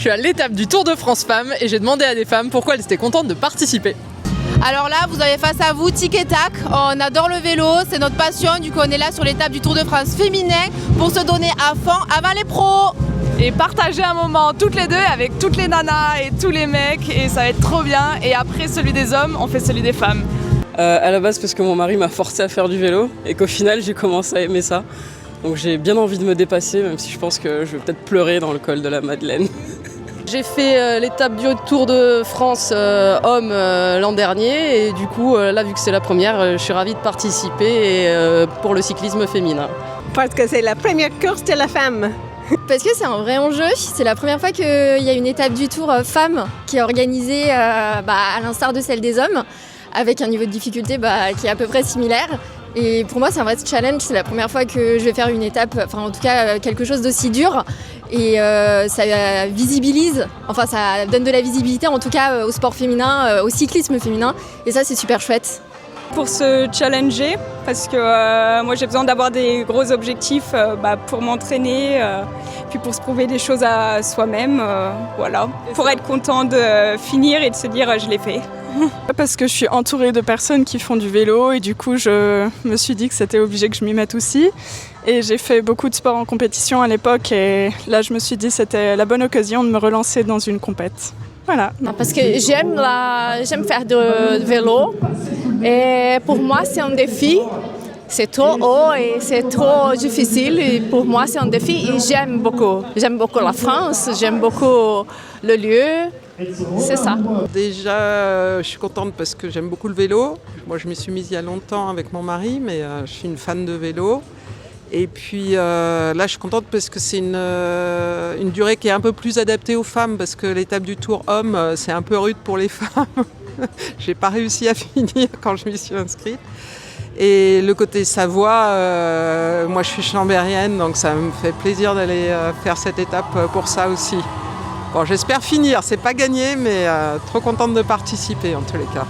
Je suis à l'étape du Tour de France Femmes et j'ai demandé à des femmes pourquoi elles étaient contentes de participer. Alors là, vous avez face à vous Tic et Tac. On adore le vélo, c'est notre passion. Du coup, on est là sur l'étape du Tour de France féminin pour se donner à fond avant les pros. Et partager un moment toutes les deux avec toutes les nanas et tous les mecs et ça va être trop bien. Et après celui des hommes, on fait celui des femmes. À la base parce que mon mari m'a forcé à faire du vélo et qu'au final j'ai commencé à aimer ça. Donc j'ai bien envie de me dépasser, même si je pense que je vais peut-être pleurer dans le col de la Madeleine. J'ai fait l'étape du Tour de France homme l'an dernier et du coup là vu que c'est la première, je suis ravie de participer pour le cyclisme féminin. Parce que c'est la première course de la femme. Parce que c'est un vrai enjeu, c'est la première fois qu'il y a une étape du Tour femmes qui est organisée à l'instar de celle des hommes, avec un niveau de difficulté qui est à peu près similaire. Et pour moi c'est un vrai challenge, c'est la première fois que je vais faire une étape, enfin en tout cas quelque chose d'aussi dur. Et ça visibilise, enfin ça donne de la visibilité en tout cas au sport féminin, au cyclisme féminin. Et ça c'est super chouette. Pour se challenger, parce que moi j'ai besoin d'avoir des gros objectifs pour m'entraîner, puis pour se prouver des choses à soi-même, voilà. Pour être content de finir et de se dire je l'ai fait. Parce que je suis entourée de personnes qui font du vélo et du coup je me suis dit que c'était obligé que je m'y mette aussi. Et j'ai fait beaucoup de sport en compétition à l'époque et là je me suis dit que c'était la bonne occasion de me relancer dans une compète. Voilà. Parce que j'aime faire du vélo et pour moi c'est un défi. C'est trop haut et c'est trop difficile et pour moi c'est un défi et j'aime beaucoup. J'aime beaucoup la France, j'aime beaucoup le lieu. C'est ça. Déjà, je suis contente parce que j'aime beaucoup le vélo. Moi, je m'y suis mise il y a longtemps avec mon mari, mais je suis une fan de vélo. Et puis là, je suis contente parce que c'est une durée qui est un peu plus adaptée aux femmes parce que l'étape du Tour homme, c'est un peu rude pour les femmes. J'ai pas réussi à finir quand je m'y suis inscrite. Et le côté Savoie, moi, je suis chambérienne, donc ça me fait plaisir d'aller faire cette étape pour ça aussi. Bon, j'espère finir, c'est pas gagné, mais trop contente de participer en tous les cas.